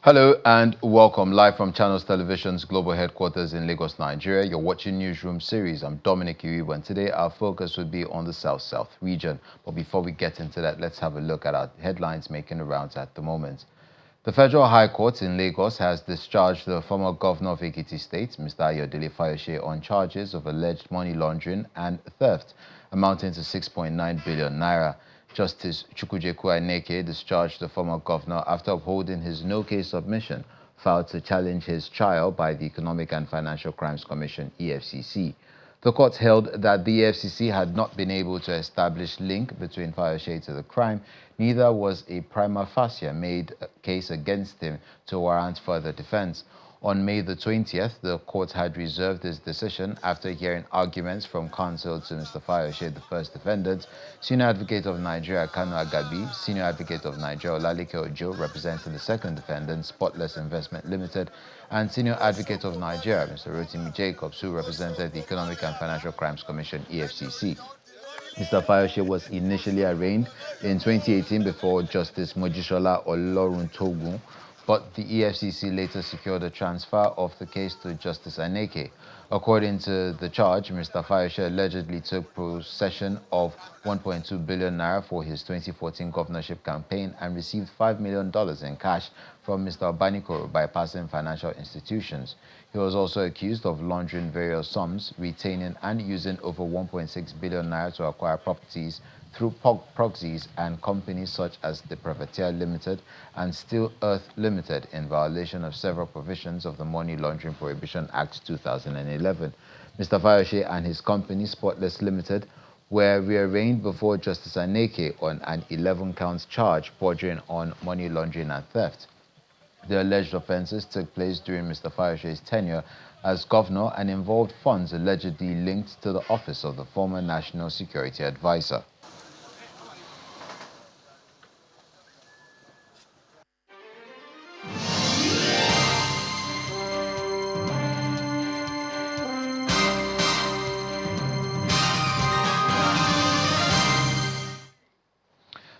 Hello and welcome live from Channels Television's global headquarters in Lagos, Nigeria. You're watching Newsroom series. I'm Dominic Iwibo, and today our focus would be on the South-South region. But before we get into that, let's have a look at our headlines making the rounds at the moment. The Federal High Court in Lagos has discharged the former governor of Ekiti State, Mr. Ayodele Fayose, on charges of alleged money laundering and theft amounting to 6.9 billion naira. Justice Chukwujeku Aineke discharged the former governor after upholding his no-case submission filed to challenge his trial by the Economic and Financial Crimes Commission, EFCC. The court held that the EFCC had not been able to establish link between Fayose to the crime, neither was a prima facie made case against him to warrant further defense. On May the 20th, the court had reserved its decision after hearing arguments from counsel to Mr. Fayose, the first defendant, Senior Advocate of Nigeria, Kanu Agabi, Senior Advocate of Nigeria, Olaleke Ojo, representing the second defendant, Spotless Investment Limited, and Senior Advocate of Nigeria, Mr. Rotimi Jacobs, who represented the Economic and Financial Crimes Commission, EFCC. Mr. Fayose was initially arraigned in 2018 before Justice Mojisola Oloruntogun, but the EFCC later secured a transfer of the case to Justice Aineke. According to the charge, Mr. Fayose allegedly took possession of 1.2 billion naira for his 2014 governorship campaign and received $5 million in cash from Mr. Obanikoro bypassing financial institutions. He was also accused of laundering various sums, retaining and using over 1.6 billion naira to acquire properties through proxies and companies such as the Privateer Limited and Steel Earth Limited in violation of several provisions of the Money Laundering Prohibition Act 2011. Mr. Fayose and his company, Spotless Limited, were rearraigned before Justice Aineke on an 11-count charge bordering on money laundering and theft. The alleged offences took place during Mr. Fayose's tenure as governor and involved funds allegedly linked to the office of the former National Security Advisor.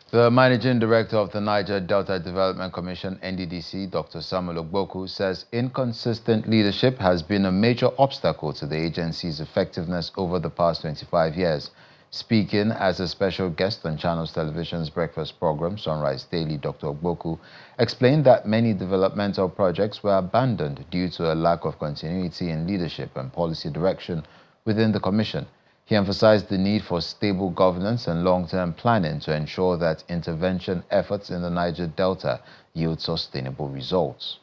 The Managing Director of the Niger Delta Development Commission, NDDC, Dr. Samuel Ogboku, says inconsistent leadership has been a major obstacle to the agency's effectiveness over the past 25 years. Speaking as a special guest on Channels Television's breakfast program, Sunrise Daily, Dr. Ogboku explained that many developmental projects were abandoned due to a lack of continuity in leadership and policy direction within the Commission. He emphasized the need for stable governance and long-term planning to ensure that intervention efforts in the Niger Delta yield sustainable results.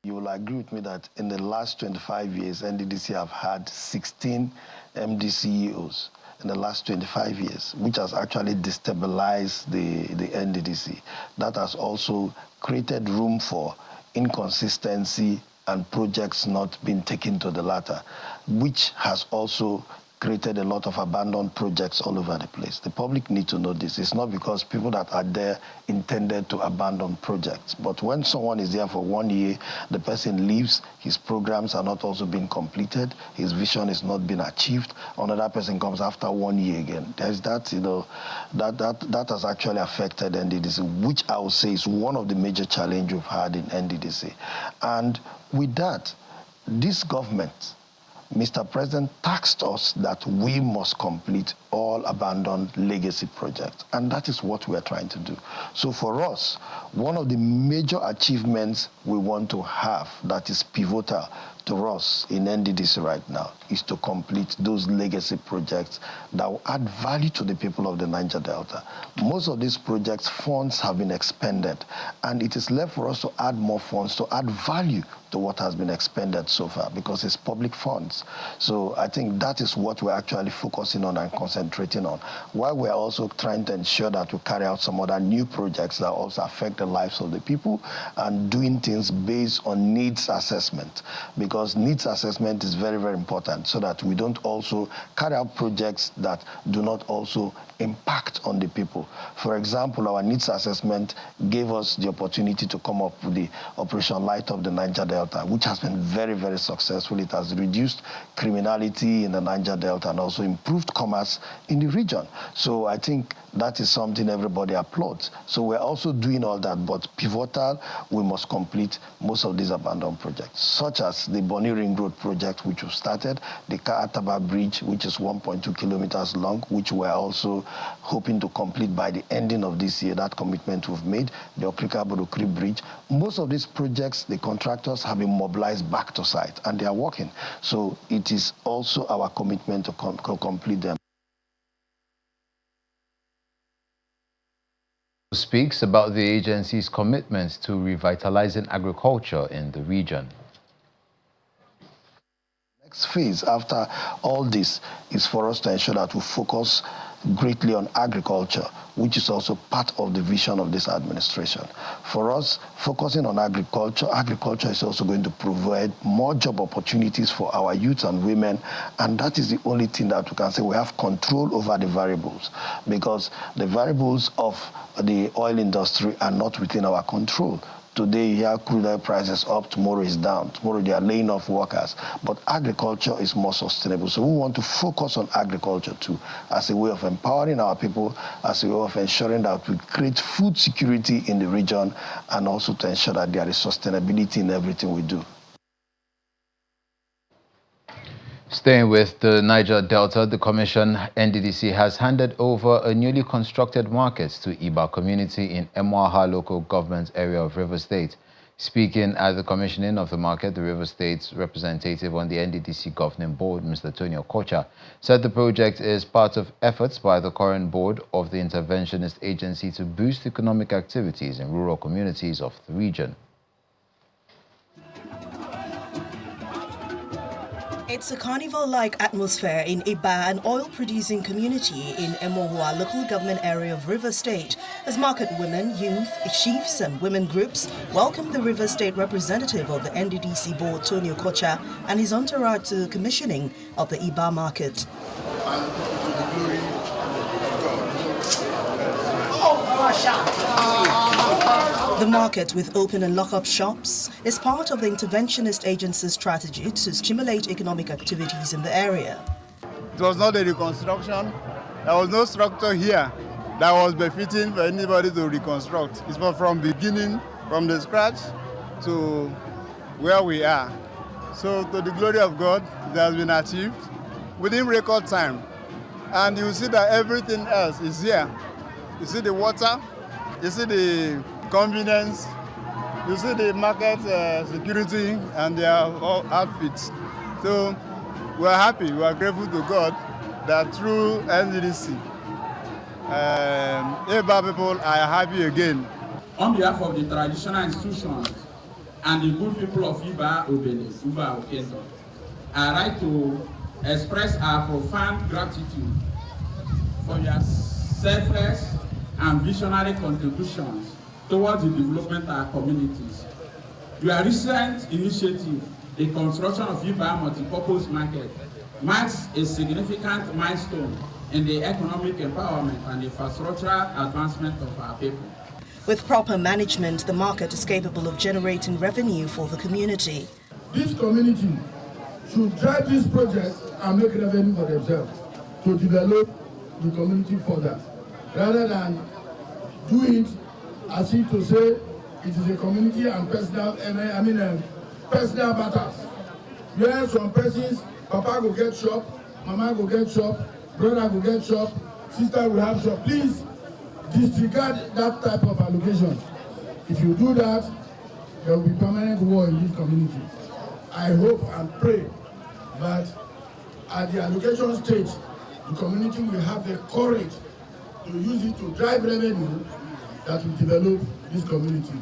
You will agree with me that in the last 25 years, NDDC have had 16 MD CEOs in the last 25 years, which has actually destabilized the NDDC. That has also created room for inconsistency and projects not being taken to the latter, which has also created a lot of abandoned projects all over the place. The public need to know this. It's not because people that are there intended to abandon projects, but when someone is there for 1 year, the person leaves, his programs are not also being completed, his vision is not being achieved, another person comes after 1 year again. There's that, that has actually affected NDDC, which I would say is one of the major challenges we've had in NDDC. And with that, this government, Mr. President tasked us that we must complete all abandoned legacy projects, and that is what we are trying to do. So for us, one of the major achievements we want to have that is pivotal to us in NDDC right now is to complete those legacy projects that will add value to the people of the Niger Delta. Most of these projects, funds have been expended, and it is left for us to add more funds to add value to what has been expended so far, because it's public funds. So I think that is what we're actually focusing on and concentrating on, while we're also trying to ensure that we carry out some other new projects that also affect the lives of the people and doing things based on needs assessment, because needs assessment is very, very important so that we don't also carry out projects that do not also impact on the people. For example, our needs assessment gave us the opportunity to come up with the Operation Light Up the Niger Delta, which has been very, very successful. It has reduced criminality in the Niger Delta and also improved commerce in the region. So I think That is something everybody applauds. So we're also doing all that, but pivotal, we must complete most of these abandoned projects, such as the Bonny Ring Road project, which we started, the Calabar Bridge, which is 1.2 kilometers long, which we're also hoping to complete by the ending of this year, that commitment we've made, the Okrika-Borokri Bridge. Most of these projects, the contractors have been mobilized back to site, and they are working. So it is also our commitment to complete them. Speaks about the agency's commitments to revitalizing agriculture in the region. Next phase after all this is for us to ensure that we focus greatly on agriculture, which is also part of the vision of this administration. For us, focusing on agriculture is also going to provide more job opportunities for our youth and women, and that is the only thing that we can say we have control over the variables, because the variables of the oil industry are not within our control. Today, you hear crude oil prices up, tomorrow is down. Tomorrow, they are laying off workers. But agriculture is more sustainable. So we want to focus on agriculture too, as a way of empowering our people, as a way of ensuring that we create food security in the region, and also to ensure that there is sustainability in everything we do. Staying with the Niger Delta, the Commission NDDC has handed over a newly constructed market to Iba community in Emuaha local government area of River State. Speaking at the commissioning of the market, the River State's representative on the NDDC governing board, Mr. Tony Okocha, said the project is part of efforts by the current board of the interventionist agency to boost economic activities in rural communities of the region. It's a carnival-like atmosphere in Iba, an oil-producing community in Emuaha local government area of River State, as market women, youth, chiefs and women groups welcome the River State representative of the NDDC board, Tony Okocha, and his entourage to the commissioning of the Iba Market. And to the glory of God. The market, with open and lock-up shops, is part of the interventionist agency's strategy to stimulate economic activities in the area. It was not a reconstruction. There was no structure here that was befitting for anybody to reconstruct. It's from beginning, from the scratch to where we are. So to the glory of God, it has been achieved within record time. And you see that everything else is here. You see the water, you see the convenience, you see the market security and their outfits. So we are happy, we are grateful to God that through NDDC, Iba people are happy again. On behalf of the traditional institutions and the good people of Iba Obele, Iba Okezo, I like to express our profound gratitude for your selfless and visionary contributions towards the development of our communities. Your recent initiative, the construction of Iba Multipurpose Market, marks a significant milestone in the economic empowerment and infrastructural advancement of our people. With proper management, the market is capable of generating revenue for the community. This community should drive this project and make revenue for themselves to develop the community further, rather than do it as if to say it is a community and personal, personal matters. Where some persons, Papa go get shop, Mama go get shop, brother go get shop, sister will have shop. Please disregard that type of allocation. If you do that, there will be permanent war in this community. I hope and pray that at the allocation stage, the community will have the courage to use it to drive revenue that will develop this community.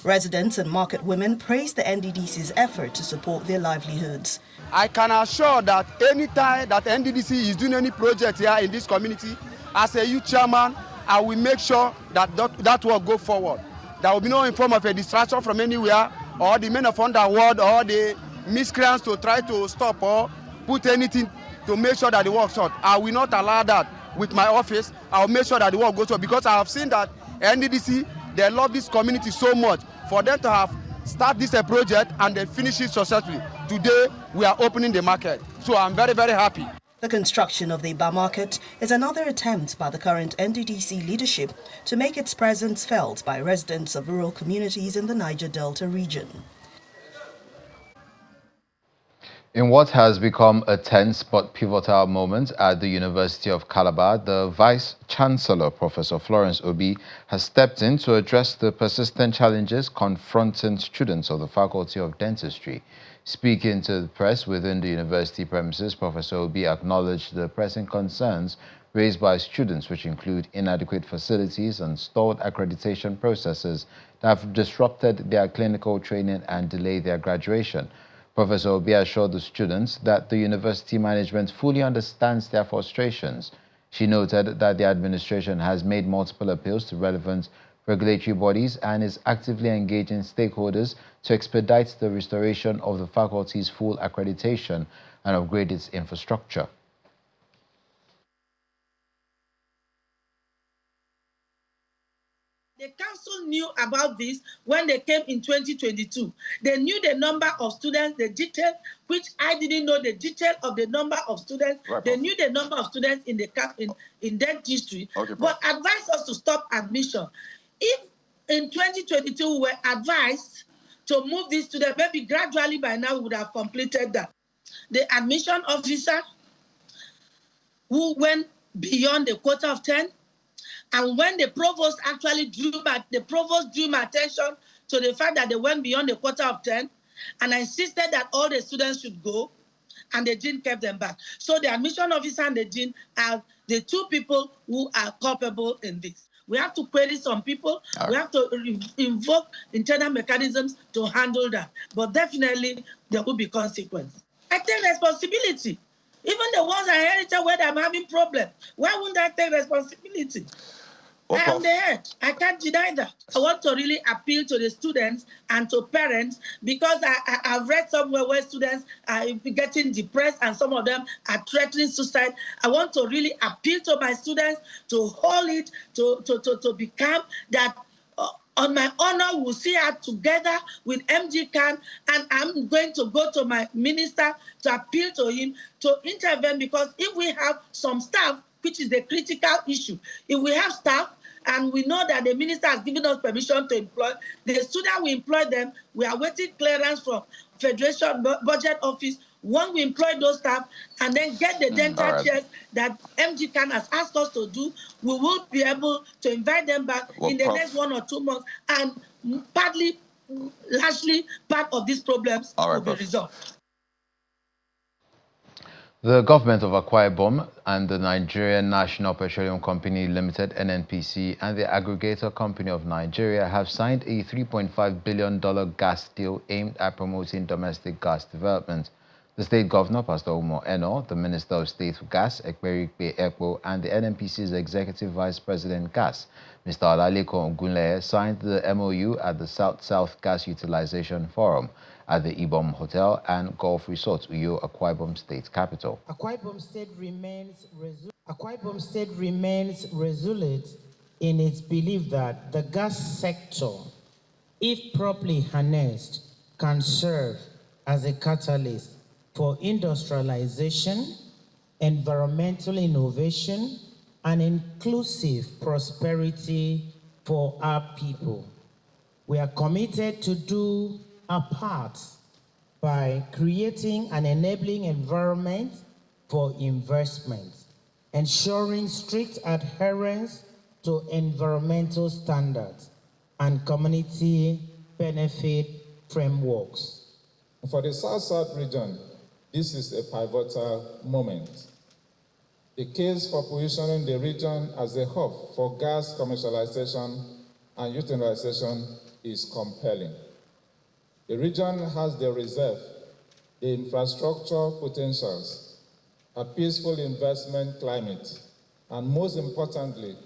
Residents and market women praise the NDDC's effort to support their livelihoods. I can assure that any time that NDDC is doing any project here in this community, as a youth chairman, I will make sure that that will go forward. There will be no form of a distraction from anywhere, or the men of underworld, or the miscreants to try to stop or put anything to make sure that the work out. I will not allow that with my office. I will make sure that the work goes on, because I have seen that NDDC, they love this community so much. For them to have start this project and then finish it successfully. Today, we are opening the market. So I'm very, very happy. The construction of the Iba Market is another attempt by the current NDDC leadership to make its presence felt by residents of rural communities in the Niger Delta region. In what has become a tense but pivotal moment at the University of Calabar, the Vice-Chancellor, Professor Florence Obi, has stepped in to address the persistent challenges confronting students of the Faculty of Dentistry. Speaking to the press within the university premises, Professor Obi acknowledged the pressing concerns raised by students, which include inadequate facilities and stalled accreditation processes that have disrupted their clinical training and delayed their graduation. Professor Obi assured the students that the university management fully understands their frustrations. She noted that the administration has made multiple appeals to relevant regulatory bodies and is actively engaging stakeholders to expedite the restoration of the faculty's full accreditation and upgrade its infrastructure. The council knew about this when they came in 2022. They knew the number of students, the detail, which I didn't know the detail of the number of students. Right, they knew the number of students in the in dentistry, okay, but advised us to stop admission. If in 2022 we were advised to move these students, maybe gradually by now we would have completed that. The admission officer who went beyond the quota of 10, and when the provost actually drew my attention to the fact that they went beyond the quota of 10, and I insisted that all the students should go, and the dean kept them back. So the admission officer and the dean are the two people who are culpable in this. We have to query some people. We have to invoke internal mechanisms to handle that. But definitely, there will be consequences. I take responsibility. Even the ones I inherited where I'm having problems, why wouldn't I take responsibility? I am the head. I can't deny that. I want to really appeal to the students and to parents, because I've read somewhere where students are getting depressed and some of them are threatening suicide. I want to really appeal to my students to hold it, to be calm, that on my honor, we'll see her together with MG Khan, and I'm going to go to my minister to appeal to him to intervene, because if we have some staff, which is the critical issue, if we have staff, and we know that the minister has given us permission to employ, the student we employ them, we are waiting clearance from Federation Budget Office. When we employ those staff and then get the dental chairs that MG Khan has asked us to do, we will be able to invite them back in the next 1 or 2 months, and largely part of these problems will be resolved. The government of Akwa Ibom and the Nigerian National Petroleum Company Limited, NNPC, and the Aggregator Company of Nigeria have signed a $3.5 billion gas deal aimed at promoting domestic gas development. The state governor, Pastor Umo Eno, the Minister of State for Gas, Ekperi Ekpo, and the NNPC's Executive Vice President Gas, Mr. Olaleko Ogunleye, signed the MOU at the South-South Gas Utilization Forum at the Ibom Hotel and Golf Resort, Uyo, Akwa Ibom State capital. Akwa Ibom State remains resolute in its belief that the gas sector, if properly harnessed, can serve as a catalyst for industrialization, environmental innovation, and inclusive prosperity for our people. We are committed to do our part by creating an enabling environment for investment, ensuring strict adherence to environmental standards and community benefit frameworks. For the South-South region, this is a pivotal moment. The case for positioning the region as a hub for gas commercialization and utilization is compelling. The region has the reserve, the infrastructure potentials, a peaceful investment climate, and most importantly,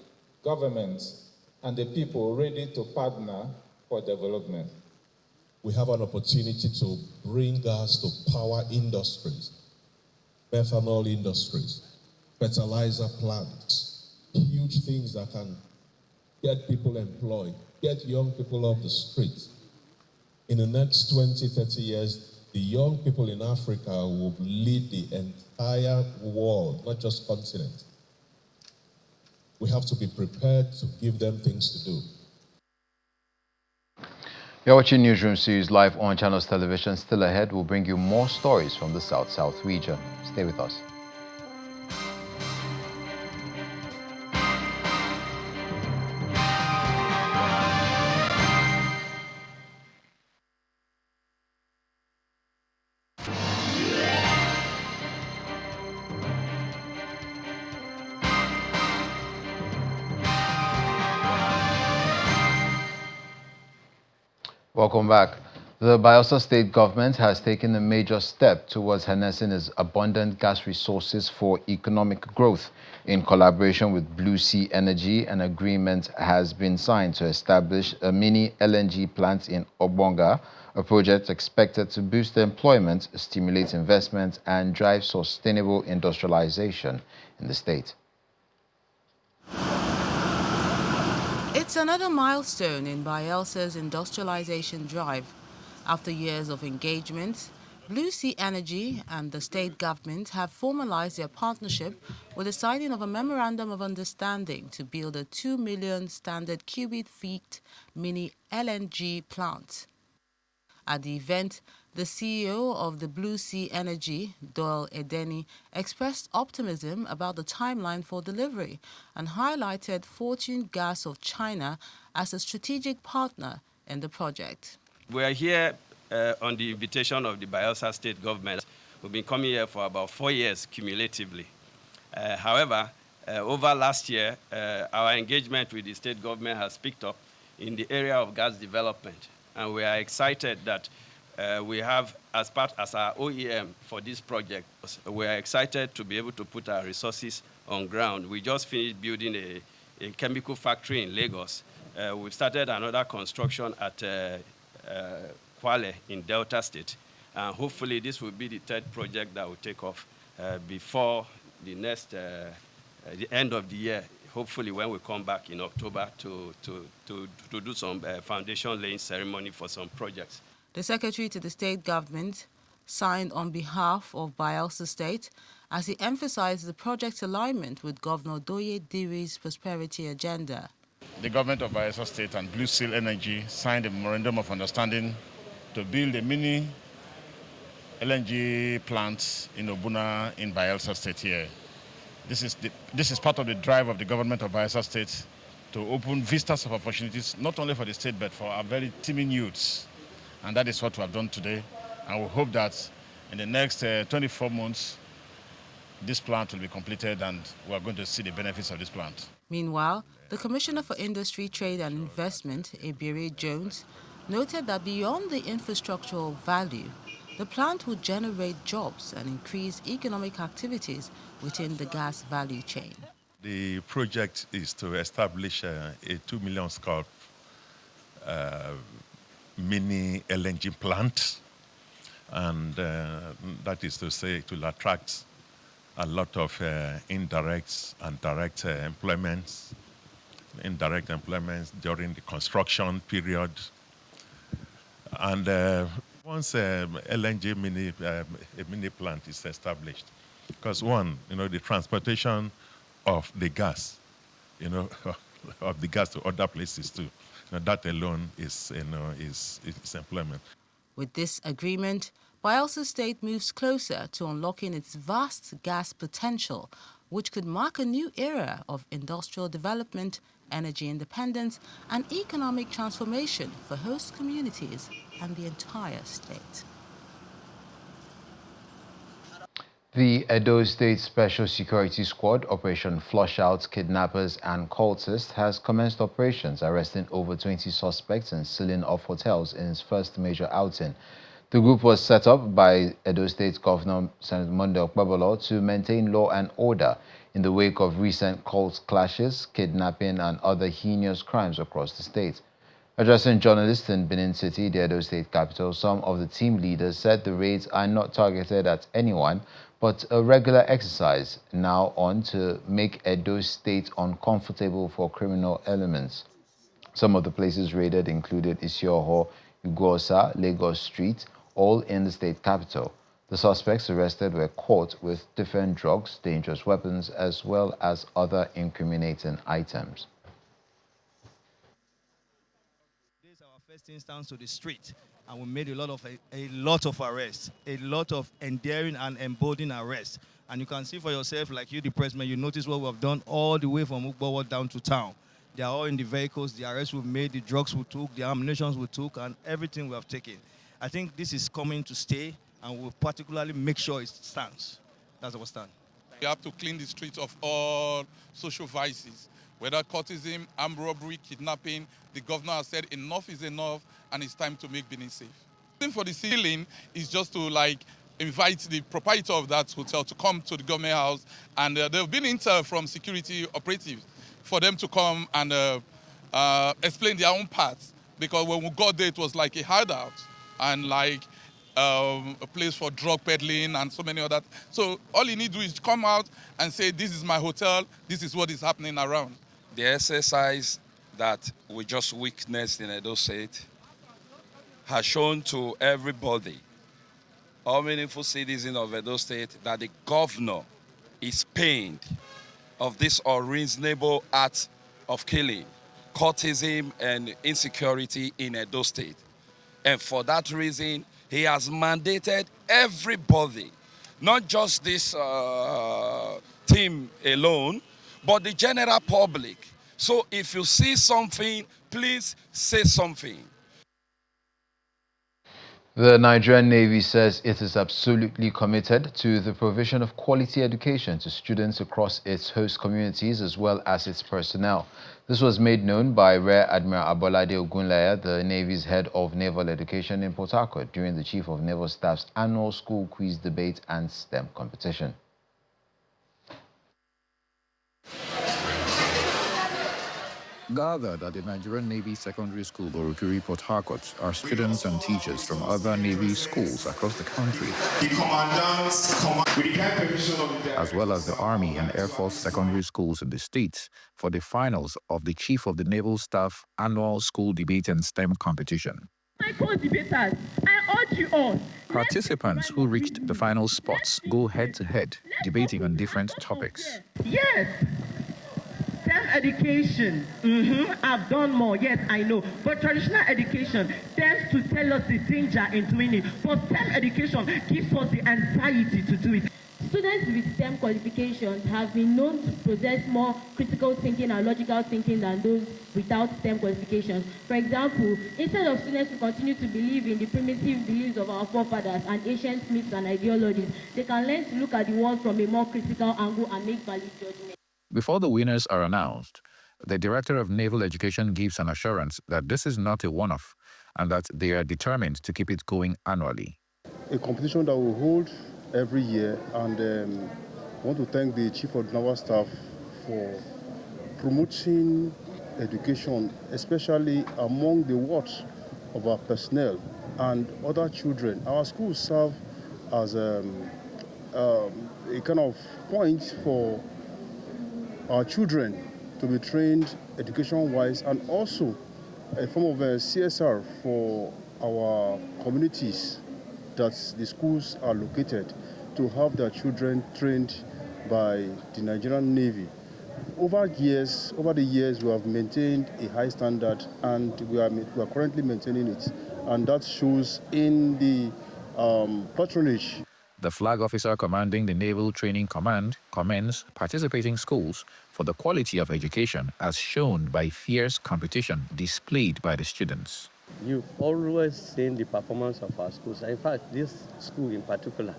governments and the people ready to partner for development. We have an opportunity to bring gas to power industries, methanol industries, fertilizer plants, huge things that can get people employed, get young people off the streets. In the next 20, 30 years, the young people in Africa will lead the entire world, not just continent. We have to be prepared to give them things to do. You're watching Newsroom series live on Channels Television. Still ahead, we'll bring you more stories from the South-South region. Stay with us. Welcome back. The Bayelsa State government has taken a major step towards harnessing its abundant gas resources for economic growth. In collaboration with Blue Sea Energy, an agreement has been signed to establish a mini LNG plant in Obonga, a project expected to boost employment, stimulate investment, and drive sustainable industrialization in the state. It's another milestone in Bayelsa's industrialization drive. After years of engagement, Blue Sea Energy and the state government have formalized their partnership with the signing of a memorandum of understanding to build a 2 million standard cubic feet mini LNG plant. At the event, the CEO of the Blue Sea Energy, Doyle Edeni, expressed optimism about the timeline for delivery and highlighted Fortune Gas of China as a strategic partner in the project. We are here on the invitation of the Bayelsa State government. We've been coming here for about 4 years cumulatively. However, over last year, our engagement with the state government has picked up in the area of gas development. And we are excited that we have, as our OEM for this project, we are excited to be able to put our resources on ground. We just finished building a chemical factory in Lagos. We've started another construction at Kwale in Delta State. And hopefully this will be the third project that will take off before the end of the year. Hopefully when we come back in October to do some foundation laying ceremony for some projects. The secretary to the state government signed on behalf of Bayelsa State as he emphasized the project's alignment with Governor Doye Diri's prosperity agenda. The government of Bayelsa State and Blue Seal Energy signed a memorandum of understanding to build a mini LNG plant in Obuna in Bayelsa State here. This is part of the drive of the government of Bayelsa State to open vistas of opportunities, not only for the state, but for our very teeming youths. And that is what we have done today. And we hope that in the next 24 months, this plant will be completed and we are going to see the benefits of this plant. Meanwhile, the Commissioner for Industry, Trade and Investment, Ebere Jones, noted that beyond the infrastructural value, the plant would generate jobs and increase economic activities within the gas value chain. The project is to establish a 2 million scope mini LNG plant, and that is to say it will attract a lot of indirect and direct employments, indirect employments during the construction period. And once LNG mini plant is established, because one, the transportation of the gas, of the gas to other places too, that alone is employment. With this agreement, Bayelsa State moves closer to unlocking its vast gas potential, which could mark a new era of industrial development, energy independence, and economic transformation for host communities and the entire state. The Edo State Special Security Squad, Operation Flushout Kidnappers and Cultists, has commenced operations arresting over 20 suspects and sealing off hotels in its first major outing. The group was set up by Edo State Governor Senator Monday Okpebolo to maintain law and order in the wake of recent cult clashes, kidnapping, and other heinous crimes across the state. Addressing journalists in Benin City, the Edo State capital, some of the team leaders said the raids are not targeted at anyone, but a regular exercise now on to make Edo State uncomfortable for criminal elements. Some of the places raided included Isioho, Ugosa, Lagos Street, all in the state capital. The suspects arrested were caught with different drugs, dangerous weapons, as well as other incriminating items. This is our first instance to the street, and we made a lot of arrests, a lot of endearing and emboldening arrests. And you can see for yourself, like you, the pressman, you notice what we have done all the way from Ugbawa down to town. They are all in the vehicles, the arrests we've made, the drugs we took, the ammunition we took, and everything we have taken. I think this is coming to stay, and we'll particularly make sure it stands. That's our stand. We have to clean the streets of all social vices, whether courtesan, armed robbery, kidnapping. The governor has said enough is enough, and it's time to make Benin safe. The thing for the ceiling is just to invite the proprietor of that hotel to come to the government house, and there have been intel from security operatives for them to come and explain their own parts, because when we got there, it was like a hideout and a place for drug peddling and so many other. So all you need to do is come out and say, this is my hotel, this is what is happening around. The exercise that we just witnessed in Edo State has shown to everybody, all meaningful citizens of Edo State, that the governor is pained of this unreasonable act of killing, courtesan, and insecurity in Edo State. And for that reason, he has mandated everybody, not just this team alone, but the general public. So if you see something, please say something. The Nigerian Navy says it is absolutely committed to the provision of quality education to students across its host communities as well as its personnel. This was made known by Rear Admiral Abolade Ogunleye, the Navy's head of Naval Education in Port Harcourt, during the Chief of Naval Staff's annual school quiz debate and STEM competition. Gathered at the Nigerian Navy Secondary School, Borokiri, Port Harcourt, are students and teachers from other Navy schools across the country, as well as the Army and Air Force secondary schools in the states, for the finals of the Chief of the Naval Staff annual school debate and STEM competition. My co-debaters, I urge you all. Participants who reached the final spots go head-to-head, debating on different topics. Yes. STEM education, I've done more, yes, I know. But traditional education tends to tell us the danger in doing it. But STEM education gives us the anxiety to do it. Students with STEM qualifications have been known to possess more critical thinking and logical thinking than those without STEM qualifications. For example, instead of students who continue to believe in the primitive beliefs of our forefathers and ancient myths and ideologies, they can learn to look at the world from a more critical angle and make valid judgments. Before the winners are announced, the Director of Naval Education gives an assurance that this is not a one-off and that they are determined to keep it going annually. A competition that we hold every year, and I want to thank the Chief of Naval Staff for promoting education, especially among the wards of our personnel and other children. Our schools serve as a kind of point for our children to be trained education-wise, and also a form of a CSR for our communities that the schools are located, to have their children trained by the Nigerian Navy. Over the years, we have maintained a high standard, and we are currently maintaining it, and that shows in the patronage. The flag officer commanding the Naval Training Command commends participating schools for the quality of education as shown by fierce competition displayed by the students. You've always seen the performance of our schools. In fact, this school in particular,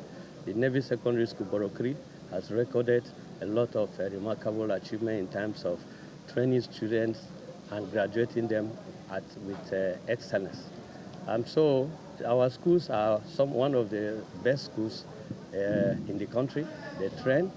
the Navy Secondary School Borokiri, has recorded a lot of remarkable achievement in terms of training students and graduating them with excellence. So our schools are one of the best schools in the country. They train,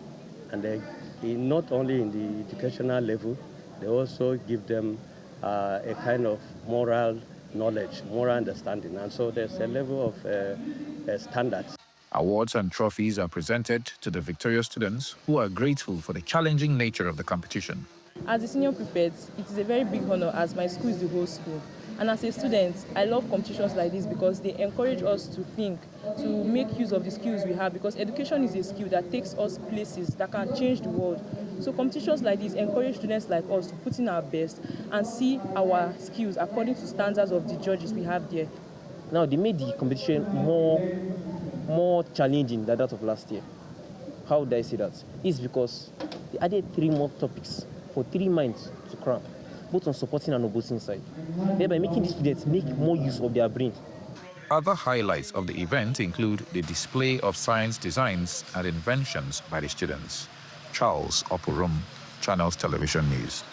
and they not only in the educational level, they also give them a kind of moral knowledge, moral understanding. And so there's a level of standards. Awards and trophies are presented to the victorious students, who are grateful for the challenging nature of the competition. As a senior prefect, it is a very big honor, as my school is the whole school. And as a student, I love competitions like this because they encourage us to think, to make use of the skills we have, because education is a skill that takes us places that can change the world. So competitions like this encourage students like us to put in our best and see our skills according to standards of the judges we have there. Now, they made the competition more challenging than that of last year. How would I say that? It's because they added 3 more topics for 3 minds to cram, both on supporting and opposing side, thereby making the students make more use of their brain. Other highlights of the event include the display of science designs and inventions by the students. Charles Oporum, Channels Television News.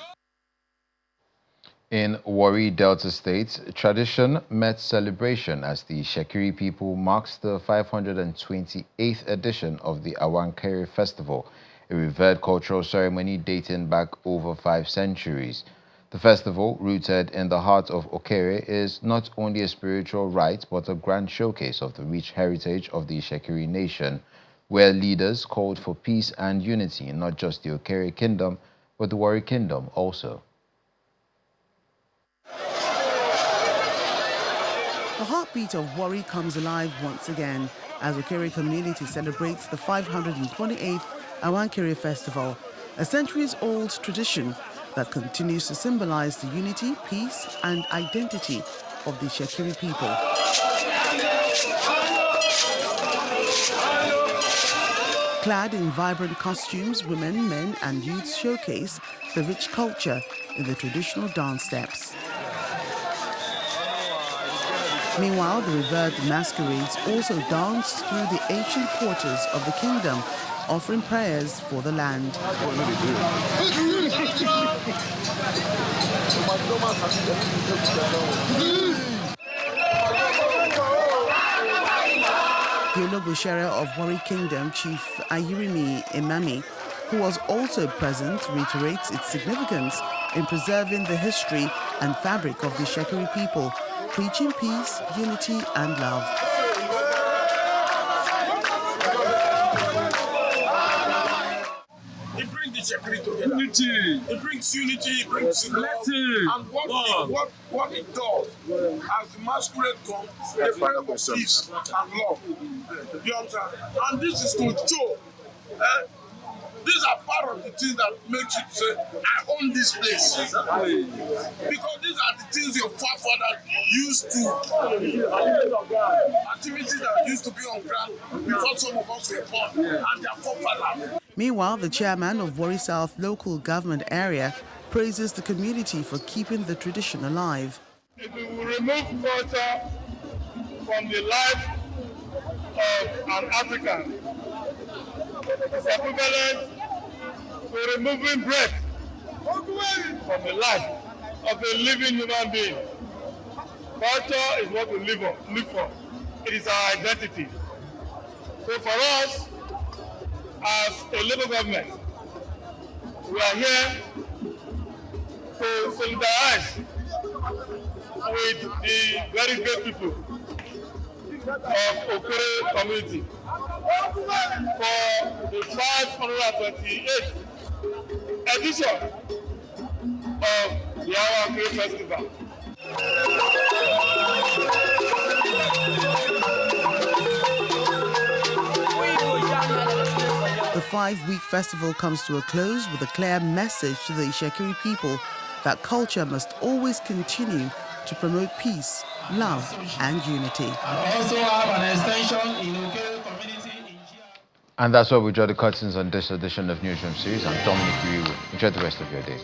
In Warri, Delta State, tradition met celebration as the Itsekiri people marks the 528th edition of the Awankere Festival, a revered cultural ceremony dating back over 5 centuries. The festival, rooted in the heart of Okere, is not only a spiritual rite but a grand showcase of the rich heritage of the Itsekiri nation, where leaders called for peace and unity in not just the Okere Kingdom, but the Warri Kingdom also. The heartbeat of Warri comes alive once again as Okere community celebrates the 528th Awankere Festival, a centuries-old tradition that continues to symbolize the unity, peace, and identity of the Itsekiri people. Clad in vibrant costumes, women, men, and youths showcase the rich culture in the traditional dance steps. Meanwhile, the revered masquerades also dance through the ancient quarters of the kingdom, offering prayers for the land. The Oloboshere of Warri Kingdom, Chief Ayirimi Imami, who was also present, reiterates its significance in preserving the history and fabric of the Itsekiri people, preaching peace, unity, and love. It brings the Itsekiri together. Unity. It brings unity, it brings blessing. And what it does, as the masquerade comes, they pray for peace and love. You understand? And this is to show. These are part of the things that makes you say, I own this place. Because these are the things your forefathers used to, activities that used to be on ground before some of us were born, and their forefathers. Meanwhile, the chairman of Warri South local government area praises the community for keeping the tradition alive. It will remove culture from the life of an African. It's equivalent to removing breath from the life of a living human being. Culture is what we live for. It is our identity. So for us, as a local government, we are here to solidarize with the very great people of Okere community for the 528th edition of the Awankere Festival. The 5-week festival comes to a close with a clear message to the Itsekiri people that culture must always continue to promote peace, love, and unity. Also have an extension in Okere community. And that's where we draw the curtains on this edition of Newsroom series. I'm Dominic Uriwu. Enjoy the rest of your day.